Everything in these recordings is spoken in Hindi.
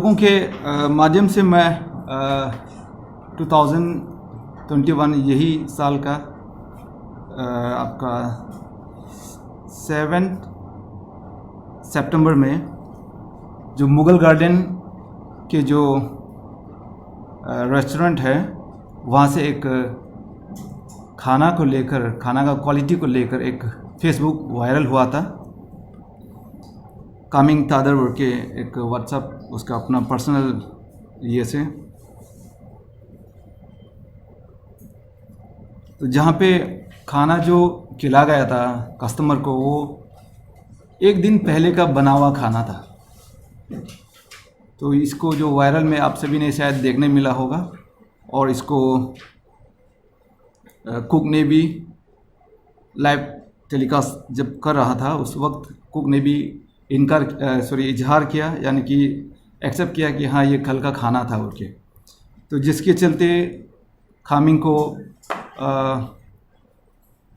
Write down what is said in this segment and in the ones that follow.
लोगों के माध्यम से मैं 2021 यही साल का आपका 7 सितंबर में जो मुगल गार्डन के जो रेस्टोरेंट है वहाँ से एक खाना का क्वालिटी को लेकर एक फेसबुक वायरल हुआ था। कामिंग तादर वर्क के एक व्हाट्सएप उसका अपना पर्सनल ये से, तो जहाँ पे खाना जो खिला गया था कस्टमर को वो एक दिन पहले का बना हुआ खाना था। तो इसको जो वायरल में आप सभी ने शायद देखने मिला होगा, और इसको कुक ने भी लाइव टेलीकास्ट जब कर रहा था उस वक्त कुक ने भी इजहार किया, यानी कि एक्सेप्ट किया कि हाँ ये कल का खाना था उनके। तो जिसके चलते खामिंग को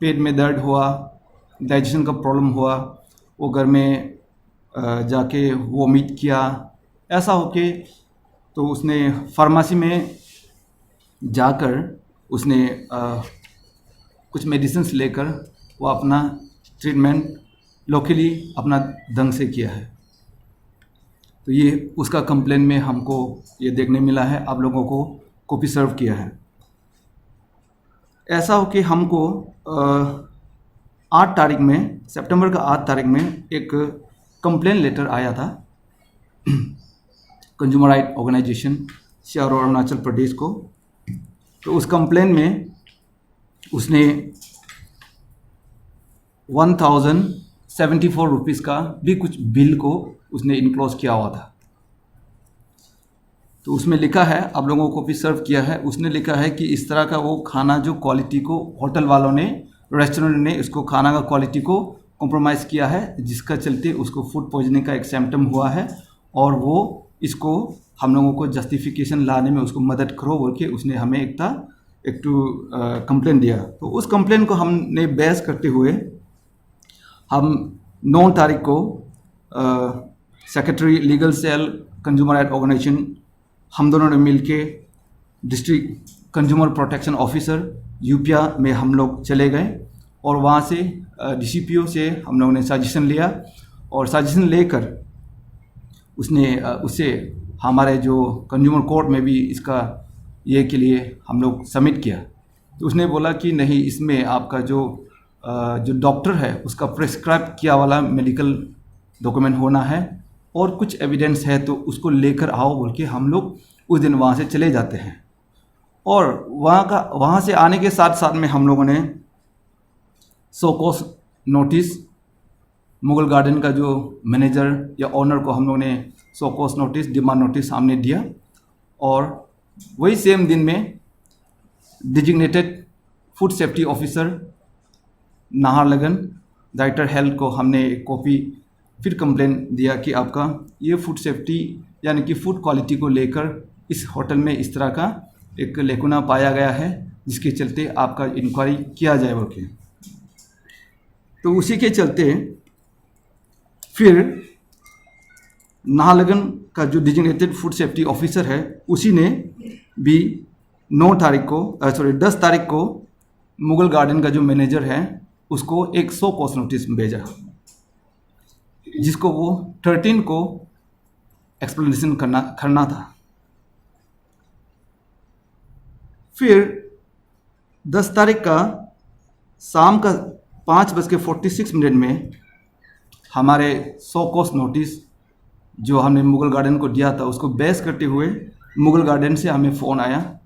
पेट में दर्द हुआ, डाइजेशन का प्रॉब्लम हुआ, वो घर में जाके वोमिट किया। ऐसा होके तो उसने फार्मेसी में जाकर उसने कुछ मेडिसिन्स लेकर वो अपना ट्रीटमेंट लोकली अपना ढंग से किया है। तो ये उसका कंप्लेन में हमको ये देखने मिला है, आप लोगों को कॉपी सर्व किया है। ऐसा हो कि हमको 8 तारीख में, सितंबर का 8 तारीख में एक कंप्लेन लेटर आया था कंज्यूमर राइट ऑर्गेनाइजेशन शहर और अरुणाचल प्रदेश को। तो उस कंप्लेन में उसने 1074 रुपीज़ का भी कुछ बिल को उसने इनक्लोज किया हुआ था। तो उसमें लिखा है, आप लोगों को भी सर्व किया है, उसने लिखा है कि इस तरह का वो खाना जो क्वालिटी को होटल वालों ने, रेस्टोरेंट ने इसको खाना का क्वालिटी को कॉम्प्रोमाइज़ किया है, जिसका चलते उसको फूड पॉइजनिंग का एक सिम्टम हुआ है, और वो इसको हम लोगों को जस्टिफिकेशन लाने में उसको मदद करो बोल के उसने हमें एक कंप्लेन दिया। तो उस कंप्लेन को हमने बहस करते हुए हम 9 तारीख को secretary legal cell consumer right organisation हम दोनों ने मिलके डिस्ट्रिक्ट कंज्यूमर प्रोटेक्शन ऑफिसर यूपिया में हम लोग चले गए, और वहाँ से डीसीपीओ से हम लोगों ने सजेशन लिया, और सजेशन लेकर उससे हमारे जो कंज्यूमर कोर्ट में भी इसका ये के लिए हम लोग सबमिट किया। तो उसने बोला कि नहीं, इसमें आपका जो डॉक्टर है उसका प्रेस्क्राइब किया वाला मेडिकल डॉक्यूमेंट होना है, और कुछ एविडेंस है तो उसको लेकर आओ बोल के हम लोग उस दिन वहाँ से चले जाते हैं। और वहाँ से आने के साथ साथ में हम लोगों ने show cause notice Mughal garden का जो मैनेजर या ओनर को हम लोगों ने show cause notice, demand notice हमने दिया, और वही सेम दिन में designated food safety officer Naharlagun director health को हमने एक कॉपी फिर कंप्लेन दिया कि आपका ये फूड सेफ्टी यानी कि फूड क्वालिटी को लेकर इस होटल में इस तरह का एक लेकुना पाया गया है, जिसके चलते आपका इंक्वायरी किया जाए बोल के। तो उसी के चलते फिर नाहरलगन का जो डिजिग्नेटेड फूड सेफ्टी ऑफिसर है उसी ने भी 10 तारीख को मुगल गार्डन का जो मैनेजर है उसको एक सो कॉज नोटिस भेजा, जिसको वो 13 को एक्सप्लेनेशन करना था। फिर 10 तारीख का शाम का 5:46 में हमारे सो कॉज नोटिस जो हमने मुगल गार्डन को दिया था उसको बेस करते हुए मुगल गार्डन से हमें फ़ोन आया,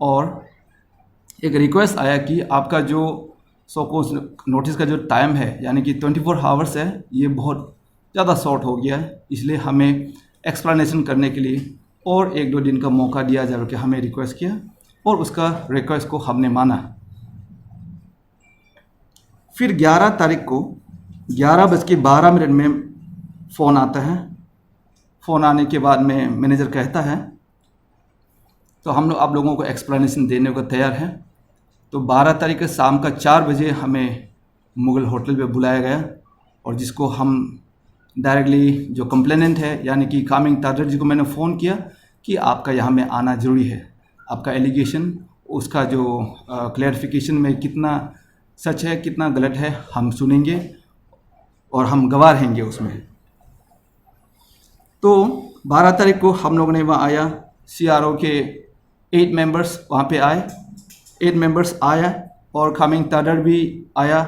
और एक रिक्वेस्ट आया कि आपका जो सो कॉज नोटिस का जो टाइम है यानी कि 24 आवर्स है, ये बहुत ज़्यादा शॉर्ट हो गया है, इसलिए हमें एक्सप्लेनेशन करने के लिए और 1-2 दिन का मौका दिया जाए कि हमें रिक्वेस्ट किया, और उसका रिक्वेस्ट को हमने माना। फिर 11 तारीख को 11:12 में फ़ोन आता है। फ़ोन आने के बाद में मैनेजर कहता है तो हम लोग आप लोगों को एक्सप्लेनेशन देने को तैयार हैं। तो 12 तारीख के शाम का 4 बजे हमें मुगल होटल पे बुलाया गया, और जिसको हम डायरेक्टली जो कंप्लेनेंट है यानी कि कामिंग तादर जी को मैंने फ़ोन किया कि आपका यहाँ में आना ज़रूरी है, आपका एलिगेशन उसका जो क्लैरिफिकेशन में कितना सच है कितना गलत है हम सुनेंगे और हम गवाह रहेंगे उसमें। तो 12 तारीख को हम लोगों ने वहाँ आया, CRO के 8 मेंबर्स वहाँ पे आए, 8 मेंबर्स आया और कामिंग तादर भी आया।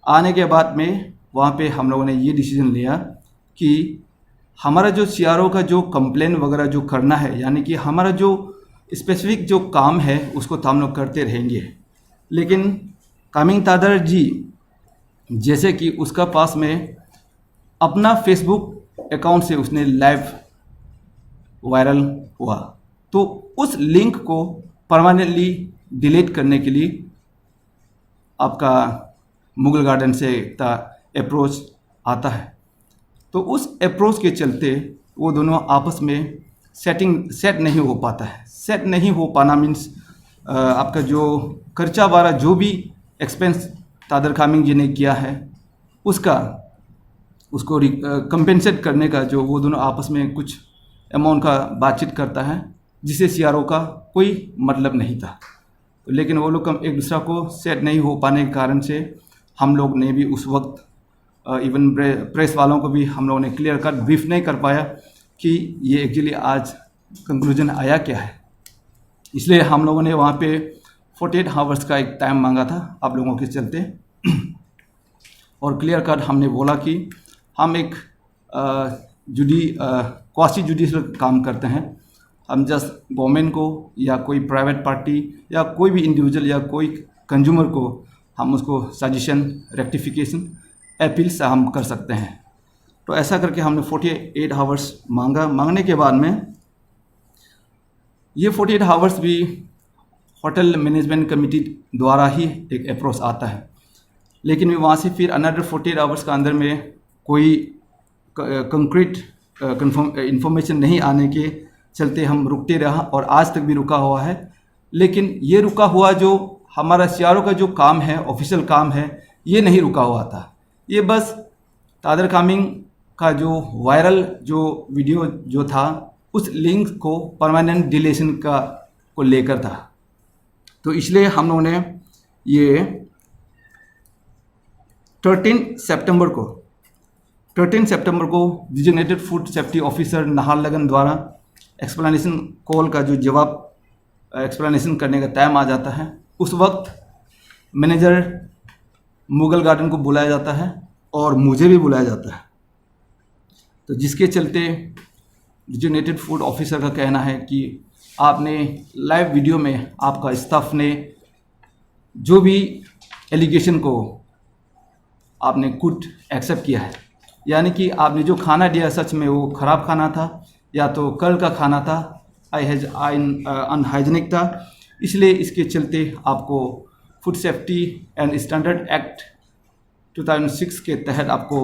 आने के बाद में वहाँ पे हम लोगों ने ये डिसीजन लिया कि हमारा जो CRO का जो कंप्लेन वगैरह जो करना है यानी कि हमारा जो स्पेसिफिक जो काम है उसको तो हम लोग करते रहेंगे, लेकिन कामिंग तादर जी जैसे कि उसका पास में अपना फेसबुक अकाउंट से उसने लाइव वायरल हुआ, तो उस लिंक को परमानेंटली डिलीट करने के लिए आपका मुगल गार्डन से एक अप्रोच आता है। तो उस अप्रोच के चलते वो दोनों आपस में सेट नहीं हो पाता है। सेट नहीं हो पाना मीन्स आपका जो खर्चा वाला जो भी एक्सपेंस तादर कामिंग जी ने किया है उसको कंपेंसेट करने का जो वो दोनों आपस में कुछ अमाउंट का बातचीत करता है जिसे CRO का कोई मतलब नहीं था। तो लेकिन वो लोग एक दूसरा को सेट नहीं हो पाने के कारण से हम लोग ने भी उस वक्त इवन प्रेस वालों को भी हम लोगों ने क्लियर कट ब्रीफ नहीं कर पाया कि ये एक्चुअली आज कंक्लूजन आया क्या है। इसलिए हम लोगों ने वहाँ पे 48 आवर्स का एक टाइम मांगा था आप लोगों के चलते और क्लियर कट हमने बोला कि हम एक क्वासी जुडिशल काम करते हैं। हम जस्ट गवर्नमेंट को या कोई प्राइवेट पार्टी या कोई भी इंडिविजुअल या कोई कंज्यूमर को हम उसको सजेशन रेक्टिफिकेशन अपील से हम कर सकते हैं। तो ऐसा करके हमने 48 आवर्स मांगने के बाद में ये 48 आवर्स भी होटल मैनेजमेंट कमेटी द्वारा ही एक अप्रोच आता है, लेकिन वहाँ से फिर अनदर 48 आवर्स का अंदर में कोई कंक्रीट इंफॉर्मेशन नहीं आने के चलते हम रुकते रहा और आज तक भी रुका हुआ है। लेकिन ये रुका हुआ जो हमारा CRO का जो काम है ऑफिशियल काम है ये नहीं रुका हुआ था, ये बस तादर कामिंग का जो वायरल जो वीडियो जो था उस लिंक को परमानेंट डिलीशन को लेकर था। तो इसलिए हम लोगों ने ये 13 सितंबर को designated food safety officer Naharlagun द्वारा एक्सप्लेनेशन कॉल का जो जवाब एक्सप्लेनेशन करने का टाइम आ जाता है। उस वक्त मैनेजर मुगल गार्डन को बुलाया जाता है और मुझे भी बुलाया जाता है। तो जिसके चलते डिजिग्नेटेड फूड ऑफिसर का कहना है कि आपने लाइव वीडियो में आपका स्टाफ ने जो भी एलिगेशन को आपने खुद एक्सेप्ट किया है, यानी कि आपने जो खाना दिया सच में वो ख़राब खाना था या तो कल का खाना था, अनहाइजीनिक था। इसलिए इसके चलते आपको food safety and standard act 2006 के तहत आपको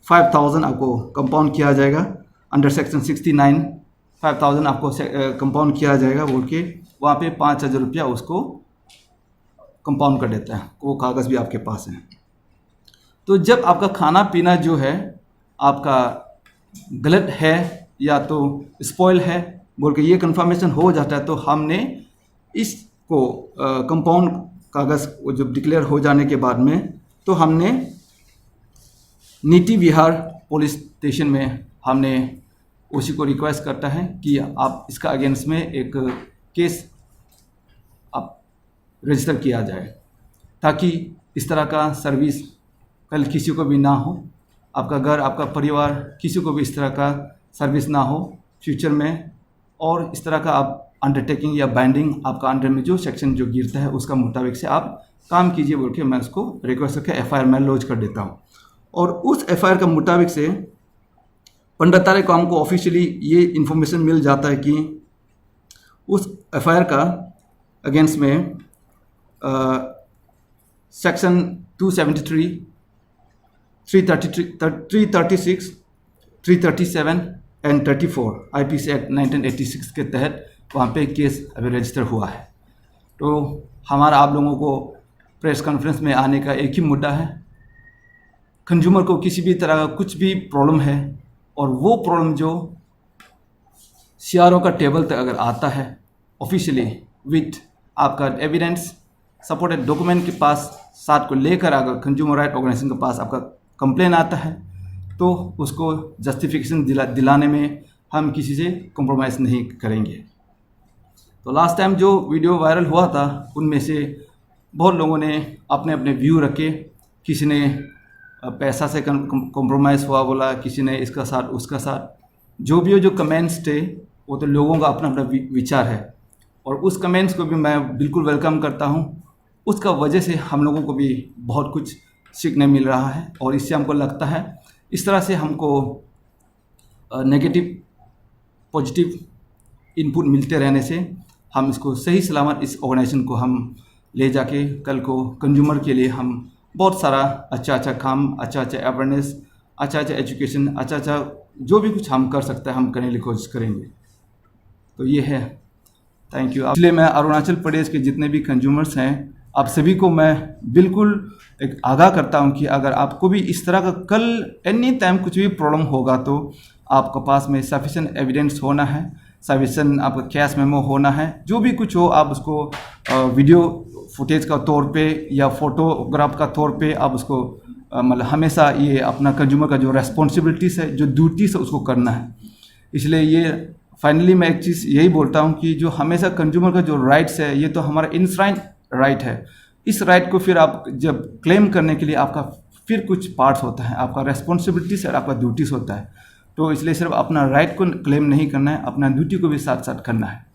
5000 आपको कंपाउंड किया जाएगा। अंडर सेक्शन 69 5000 आपको कंपाउंड किया जाएगा बोल के वहाँ पे 5000 रुपया उसको कंपाउंड कर देता है। वो कागज़ भी आपके पास है। तो जब आपका खाना पीना जो है आपका गलत है या तो स्पॉइल है बोल के ये कंफर्मेशन हो जाता है, तो हमने इसको कंपाउंड कागज़ जब डिक्लेयर हो जाने के बाद में तो हमने नीति विहार पुलिस स्टेशन में हमने उसी को रिक्वेस्ट करता है कि आप इसका अगेंस्ट में एक केस आप रजिस्टर किया जाए ताकि इस तरह का सर्विस कल किसी को भी ना हो, आपका घर आपका परिवार किसी को भी इस तरह का सर्विस ना हो फ्यूचर में। और इस तरह का आप अंडरटेकिंग या बाइंडिंग आपका अंडर में जो सेक्शन जो गिरता है उसका मुताबिक से आप काम कीजिए बोल के मैं उसको रिक्वेस्ट करके FIR में लॉन्च कर देता हूँ। और उस FIR का मुताबिक से 15 तारीख को हमको ऑफिशियली ये इन्फॉर्मेशन मिल जाता है कि उस FIR का अगेंस्ट में सेक्शन 273, 336, 337 एंड 34 IPC एक्ट 1986 के तहत वहाँ पे केस अभी रजिस्टर हुआ है। तो हमारा आप लोगों को प्रेस कॉन्फ्रेंस में आने का एक ही मुद्दा है कंज्यूमर को किसी भी तरह का कुछ भी प्रॉब्लम है और वो प्रॉब्लम जो CRO का टेबल तक अगर आता है ऑफिशियली विथ आपका एविडेंस सपोर्टेड डॉक्यूमेंट के पास साथ को लेकर, अगर कंज्यूमर राइट ऑर्गेनाइजेशन के पास आपका कंप्लेन आता है तो उसको जस्टिफिकेशन दिलाने में हम किसी से कॉम्प्रोमाइज़ नहीं करेंगे। तो लास्ट टाइम जो वीडियो वायरल हुआ था उनमें से बहुत लोगों ने अपने अपने व्यू रखे। किसी ने पैसा से कॉम्प्रोमाइज़ हुआ बोला, किसी ने इसका साथ उसका साथ। जो भी हो, जो कमेंट्स थे वो तो लोगों का अपना अपना विचार है और उस कमेंट्स को भी मैं बिल्कुल वेलकम करता हूँ। उसका वजह से हम लोगों को भी बहुत कुछ सीखने मिल रहा है और इससे हमको लगता है इस तरह से हमको नेगेटिव पॉजिटिव इनपुट मिलते रहने से हम इसको सही सलामत इस ऑर्गेनाइजेशन को हम ले जाके कल को कंज्यूमर के लिए हम बहुत सारा अच्छा काम, अच्छा अवेयरनेस, अच्छा एजुकेशन, अच्छा जो भी कुछ हम कर सकते हैं हम करने की कोशिश करेंगे। तो ये है, थैंक यू। इसलिए मैं अरुणाचल प्रदेश के जितने भी कंज्यूमर्स हैं आप सभी को मैं बिल्कुल एक आगाह करता हूं कि अगर आपको भी इस तरह का कल एनी टाइम कुछ भी प्रॉब्लम होगा तो आपके पास में सफिशिएंट एविडेंस होना है, सफिशिएंट आपका कैश मेमो होना है। जो भी कुछ हो आप उसको वीडियो फुटेज का तौर पे या फोटोग्राफ का तौर पे आप उसको मतलब हमेशा ये अपना कंज्यूमर का जो रेस्पॉन्सिबिलिटीज़ है, जो ड्यूटीज़ है उसको करना है। इसलिए ये फाइनली मैं एक चीज़ यही बोलता हूँ कि जो हमेशा कंज्यूमर का जो राइट्स है ये तो हमारा इंश्राइंड राइट है। इस राइट को फिर आप जब क्लेम करने के लिए आपका फिर कुछ पार्ट्स होता है, आपका रेस्पॉन्सिबिलिटीज़ और आपका ड्यूटीज़ होता है। तो इसलिए सिर्फ अपना राइट को क्लेम नहीं करना है, अपना ड्यूटी को भी साथ साथ करना है।